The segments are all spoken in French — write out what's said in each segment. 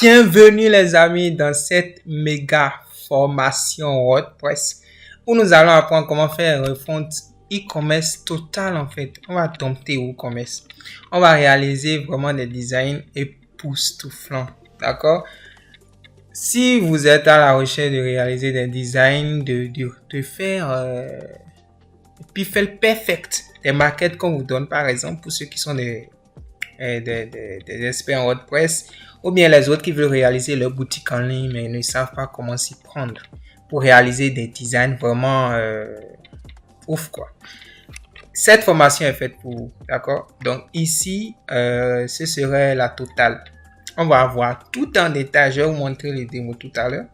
Bienvenue les amis dans cette méga formation WordPress où nous allons apprendre comment faire une refonte e-commerce total en fait. On va dompter WooCommerce. On va réaliser vraiment des designs époustouflants. D'accord? Si vous êtes à la recherche de réaliser des designs, de faire Pixel Perfect, des maquettes qu'on vous donne par exemple pour ceux qui sont des experts en WordPress, ou bien les autres qui veulent réaliser leur boutique en ligne mais ne savent pas comment s'y prendre pour réaliser des designs vraiment ouf quoi. Cette formation est faite pour vous, d'accord? Donc ici, ce serait la totale. On va voir tout en détail. Je vais vous montrer les démos tout à l'heure.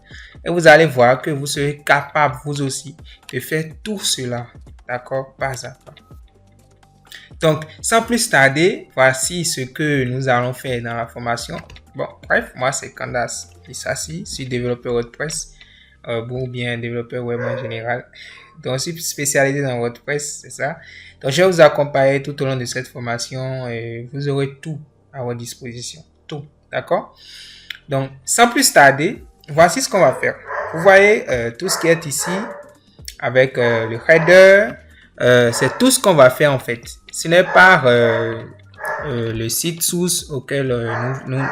Et vous allez voir que vous serez capable, vous aussi, de faire tout cela, d'accord? Pas à pas. Donc, sans plus tarder, voici ce que nous allons faire dans la formation. Bon, bref, moi c'est Candace Lissassi, je suis développeur WordPress, ou bien développeur web en général. Donc, je suis spécialisé dans WordPress, c'est ça. Donc, je vais vous accompagner tout au long de cette formation et vous aurez tout à votre disposition. Tout, d'accord? Donc, sans plus tarder, voici ce qu'on va faire. Vous voyez tout ce qui est ici avec le header. C'est tout ce qu'on va faire en fait. Ce n'est pas le site source auquel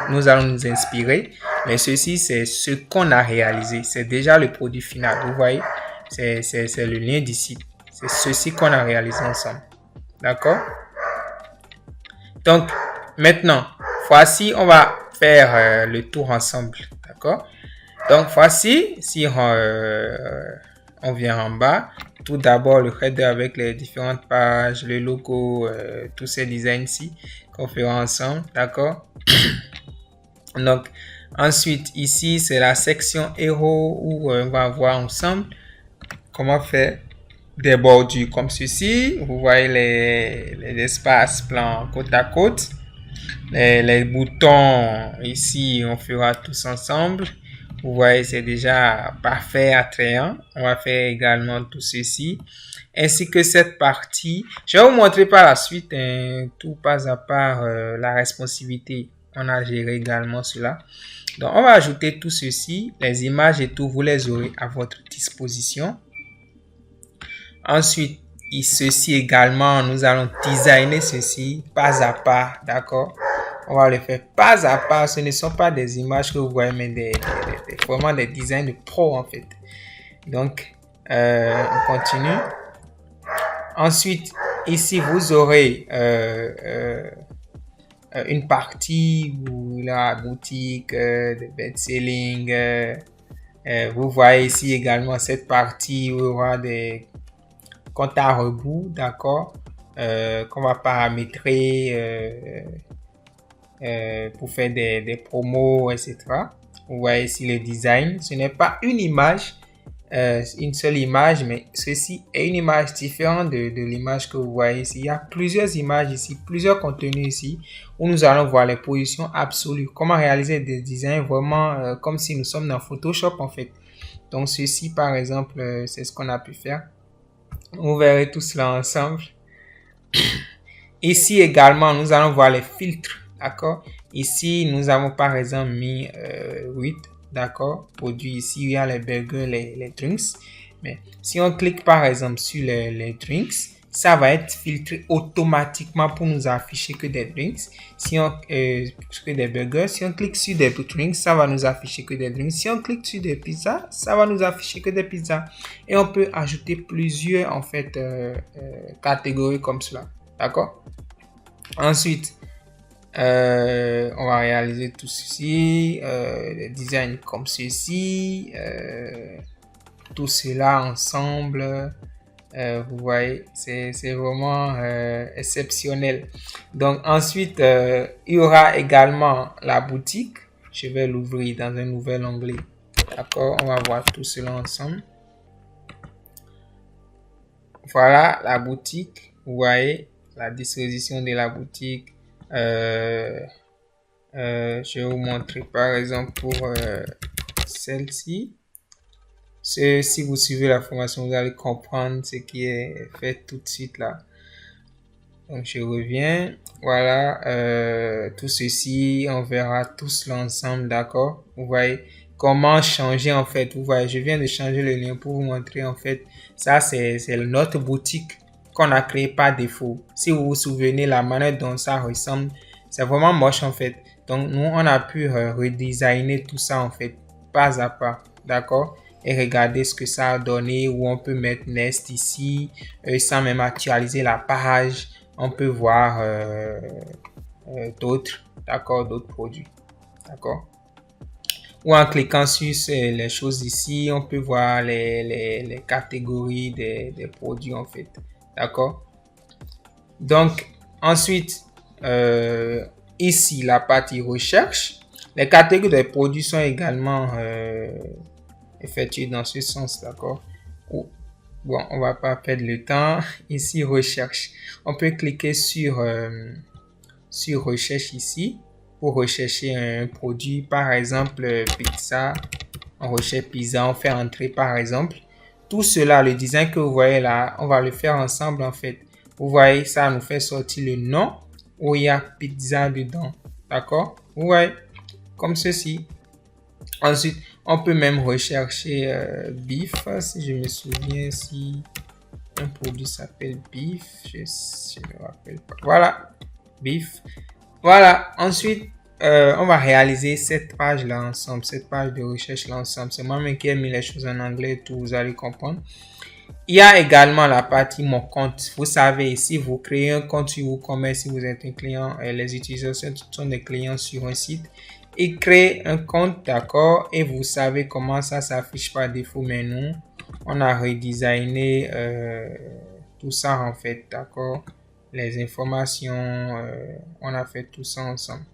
nous allons nous inspirer, mais ceci c'est ce qu'on a réalisé. C'est déjà le produit final. Vous voyez, c'est le lien du site. C'est ceci qu'on a réalisé ensemble. D'accord? Donc, maintenant, voici, on va faire le tour ensemble. D'accord? Donc, voici, si on vient en bas, tout d'abord le header avec les différentes pages, le logo, tous ces designs ici qu'on fera ensemble, d'accord? Donc, ensuite, ici, c'est la section héros où on va voir ensemble comment faire des bordures comme ceci. Vous voyez les espaces plans côte à côte. Les boutons, ici, on fera tous ensemble. Vous voyez, c'est déjà parfait, attrayant. On va faire également tout ceci, ainsi que cette partie. Je vais vous montrer par la suite, tout pas à part la responsivité. On a géré également cela. Donc, on va ajouter tout ceci. Les images et tout, vous les aurez à votre disposition. Ensuite, ceci également, nous allons designer ceci pas à pas, d'accord? On va le faire pas à pas. Ce ne sont pas des images que vous voyez, mais vraiment des designs de pro en fait. Donc, on continue. Ensuite, ici, vous aurez une partie où la boutique de best-selling. Vous voyez ici également cette partie où il y aura des comptes à rebours, d'accord, qu'on va paramétrer pour faire des promos, etc. Vous voyez ici le design. Ce n'est pas une image, une seule image, mais ceci est une image différente de l'image que vous voyez ici. Il y a plusieurs images ici, plusieurs contenus ici, où nous allons voir les positions absolues. Comment réaliser des designs vraiment comme si nous sommes dans Photoshop en fait. Donc ceci par exemple, c'est ce qu'on a pu faire. Vous verrez tout cela ensemble. Ici également, nous allons voir les filtres. D'accord? Ici, nous avons par exemple mis 8. D'accord? Produit ici, il y a les burgers, les drinks. Mais si on clique par exemple sur les drinks, ça va être filtré automatiquement pour nous afficher que des drinks. Si on que des burgers, si on clique sur des drinks, ça va nous afficher que des drinks. Si on clique sur des pizzas, ça va nous afficher que des pizzas. Et on peut ajouter plusieurs en fait catégories comme cela. D'accord? Ensuite, on va réaliser tout ceci, des designs comme ceci, tout cela ensemble. Vous voyez, c'est vraiment exceptionnel. Donc ensuite, il y aura également la boutique. Je vais l'ouvrir dans un nouvel onglet. D'accord, on va voir tout cela ensemble. Voilà la boutique. Vous voyez la disposition de la boutique. Je vais vous montrer par exemple pour celle-ci. Si vous suivez la formation, vous allez comprendre ce qui est fait tout de suite là. Donc, je reviens. Voilà, tout ceci, on verra tous l'ensemble, d'accord? Vous voyez comment changer en fait. Vous voyez, je viens de changer le lien pour vous montrer en fait. Ça, c'est notre boutique qu'on a créée par défaut. Si vous vous souvenez, la manière dont ça ressemble, c'est vraiment moche en fait. Donc, nous, on a pu redesigner tout ça en fait, pas à pas, d'accord? Et regardez ce que ça a donné, où on peut mettre Nest ici, sans même actualiser la page. On peut voir d'autres, d'accord, d'autres produits, d'accord. Ou en cliquant sur les choses ici, on peut voir les catégories des produits en fait, d'accord. Donc, ensuite, ici, la partie recherche. Les catégories des produits sont également effectuées dans ce sens, d'accord. Bon, on va pas perdre le temps. Ici, recherche. On peut cliquer sur recherche ici pour rechercher un produit. Par exemple, pizza. On recherche pizza. On fait entrer par exemple. Tout cela, le design que vous voyez là, on va le faire ensemble en fait. Vous voyez, ça nous fait sortir le nom où il y a pizza dedans. D'accord? Vous voyez, comme ceci. Ensuite, on peut même rechercher beef, si je me souviens, si un produit s'appelle beef, je ne me rappelle pas. Voilà, beef. Voilà, ensuite, on va réaliser cette page-là ensemble, cette page de recherche-là ensemble. C'est moi-même qui ai mis les choses en anglais, tout, vous allez comprendre. Il y a également la partie mon compte. Vous savez, si vous créez un compte sur WooCommerce, si vous êtes un client, les utilisateurs sont des clients sur un site, ils créent un compte, d'accord, et vous savez comment ça s'affiche par défaut. Mais nous, on a redesigné tout ça en fait, d'accord, les informations, on a fait tout ça ensemble.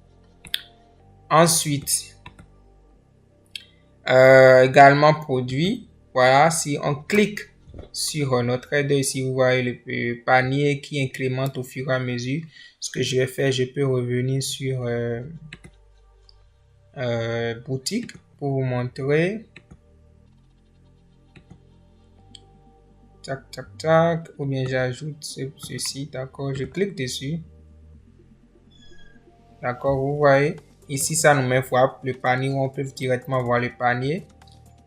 Ensuite, également produit, voilà, si on clique sur notre aide ici, vous voyez le panier qui incrémente au fur et à mesure. Ce que je vais faire, je peux revenir sur boutique pour vous montrer. Tac, tac, tac. Ou bien j'ajoute ceci, d'accord. Je clique dessus. D'accord, vous voyez. Ici, ça nous met voir le panier où on peut directement voir le panier.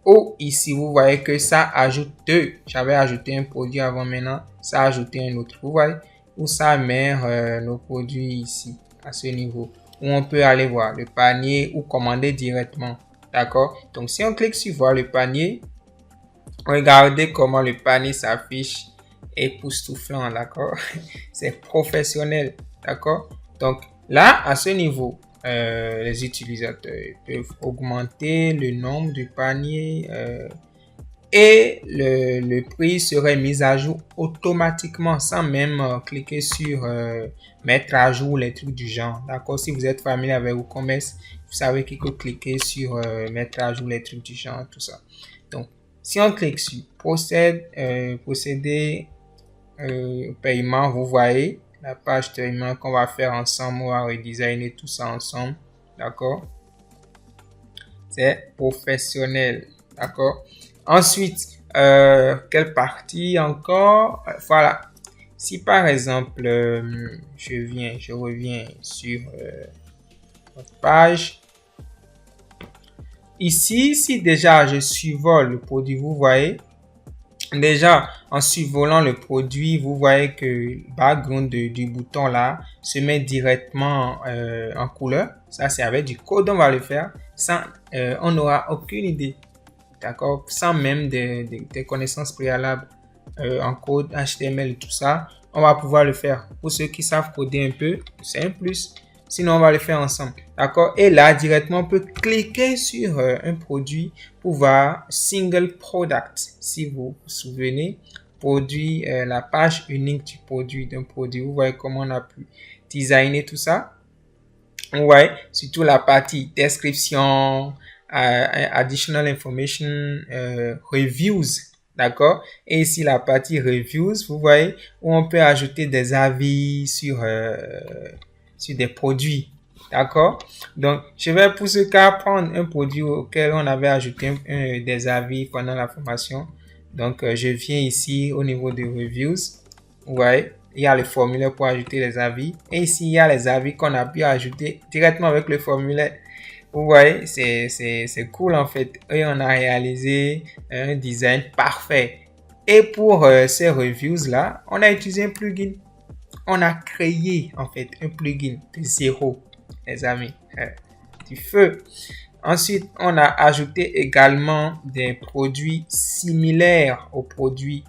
Ou ici, vous voyez que ça ajoute deux. J'avais ajouté un produit avant, maintenant, ça a ajouté un autre. Vous voyez, où ça met nos produits ici, à ce niveau. Où on peut aller voir le panier ou commander directement. D'accord? Donc, si on clique sur voir le panier, regardez comment le panier s'affiche époustouflant, d'accord? C'est professionnel, d'accord? Donc, là, à ce niveau, les utilisateurs peuvent augmenter le nombre de paniers et le prix serait mis à jour automatiquement sans même cliquer sur mettre à jour les trucs du genre. D'accord? Si vous êtes familier avec WooCommerce, vous savez qu'il faut cliquer sur mettre à jour les trucs du genre, tout ça. Donc, si on clique sur procéder au paiement, vous voyez la page de paiement qu'on va faire ensemble. On va redesigner tout ça ensemble. D'accord? C'est professionnel. D'accord? Ensuite, quelle partie encore? Voilà. Si par exemple, je reviens sur notre page. Ici, si déjà je survole le produit, vous voyez, déjà en survolant le produit, vous voyez que le background du bouton là se met directement en couleur. Ça, c'est avec du code, on va le faire. Sans, on n'aura aucune idée, d'accord, sans même des connaissances préalables en code, HTML et tout ça. On va pouvoir le faire. Pour ceux qui savent coder un peu, c'est un plus. Sinon, on va le faire ensemble. D'accord? Et là, directement, on peut cliquer sur un produit pour voir Single Product. Si vous vous souvenez, produit, la page unique du produit, d'un produit. Vous voyez comment on a pu designer tout ça. Vous voyez, surtout la partie description, additional information, reviews. D'accord? Et ici, la partie reviews, vous voyez, où on peut ajouter des avis sur des produits. D'accord? Donc, je vais pour ce cas prendre un produit auquel on avait ajouté des avis pendant la formation. Donc, je viens ici au niveau des reviews. Vous voyez? il y a le formulaire pour ajouter les avis. Et ici, il y a les avis qu'on a pu ajouter directement avec le formulaire. Vous voyez, c'est cool en fait. Et on a réalisé un design parfait. Et pour ces reviews-là, on a utilisé un plugin. On a créé en fait un plugin de zéro, les amis, du feu. Ensuite, on a ajouté également des produits similaires aux produits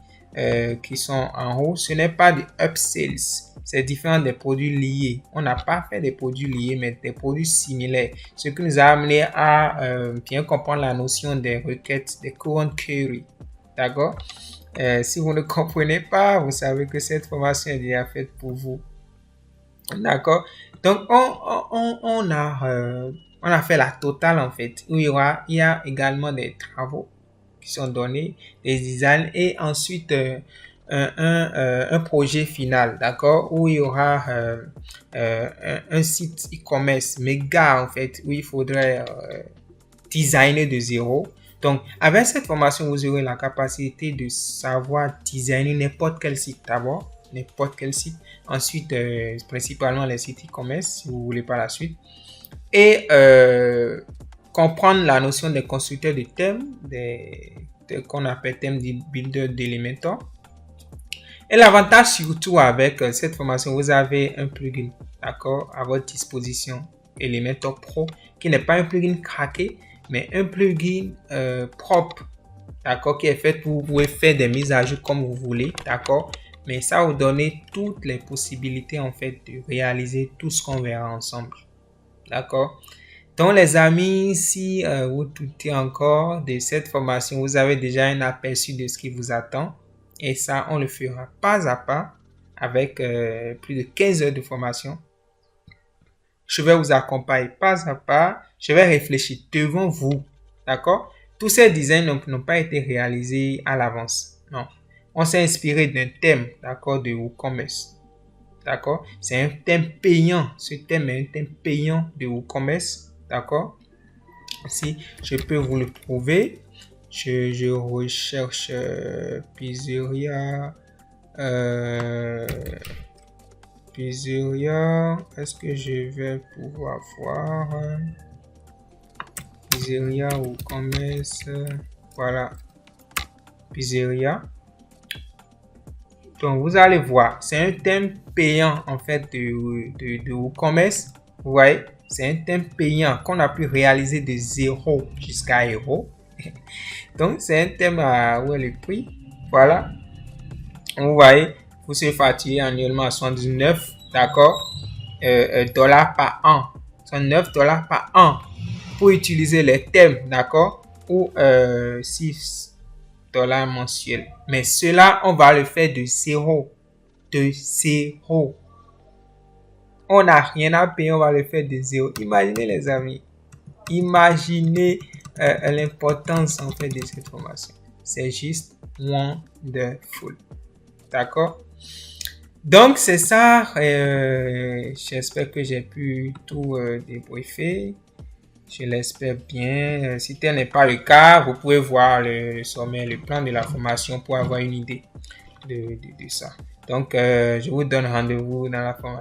qui sont en haut. Ce n'est pas du upsells, c'est différent des produits liés. On n'a pas fait des produits liés, mais des produits similaires. Ce qui nous a amené à bien comprendre la notion des requêtes, des current query. D'accord? Si vous ne comprenez pas, vous savez que cette formation est déjà faite pour vous. D'accord? Donc, on a fait la totale en fait. Où il y a également des travaux qui sont donnés, des designs et ensuite un projet final, d'accord? Où il y aura un site e-commerce méga en fait, où il faudrait designer de zéro. Donc, avec cette formation, vous aurez la capacité de savoir designer n'importe quel site d'abord, n'importe quel site. Ensuite, principalement les sites e-commerce, si vous voulez par la suite. Et comprendre la notion des constructeurs de thèmes, qu'on appelle thème builder d'Elementor. Et l'avantage surtout avec cette formation, vous avez un plugin, d'accord, à votre disposition, Elementor Pro, qui n'est pas un plugin craqué, mais un plugin propre, d'accord, qui est fait pour vous pouvez faire des mises à jour comme vous voulez, d'accord, mais ça vous donne toutes les possibilités en fait de réaliser tout ce qu'on verra ensemble, d'accord. Donc les amis, si vous doutez encore de cette formation, vous avez déjà un aperçu de ce qui vous attend, et ça on le fera pas à pas avec plus de 15 heures de formation. Je vais vous accompagner pas à pas. Je vais réfléchir devant vous. D'accord? Tous ces designs n'ont pas été réalisés à l'avance. Non. On s'est inspiré d'un thème, d'accord, de WooCommerce. D'accord? C'est un thème payant. Ce thème est un thème payant de WooCommerce. D'accord? Si je peux vous le prouver. Je recherche Pizzeria. Pizzeria, est-ce que je vais pouvoir voir Pizzeria ou commerce? Voilà, Pizzeria. Donc vous allez voir, c'est un thème payant en fait de WooCommerce. Vous voyez, c'est un thème payant qu'on a pu réaliser de 0 jusqu'à €. Donc c'est un thème à où est le prix. Voilà, vous voyez. Vous serez facturé annuellement à 79, d'accord, dollars par an, 69 dollars par an pour utiliser les thèmes, d'accord, ou 6 dollars mensuels. Mais cela, on va le faire de zéro, On n'a rien à payer, on va le faire de zéro. Imaginez les amis, imaginez l'importance en fait de cette formation. C'est juste wonderful, d'accord. Donc c'est ça, j'espère que j'ai pu tout débriefer, je l'espère bien. Si tel n'est pas le cas, vous pouvez voir le sommaire, le plan de la formation pour avoir une idée de ça. Donc je vous donne rendez-vous dans la formation.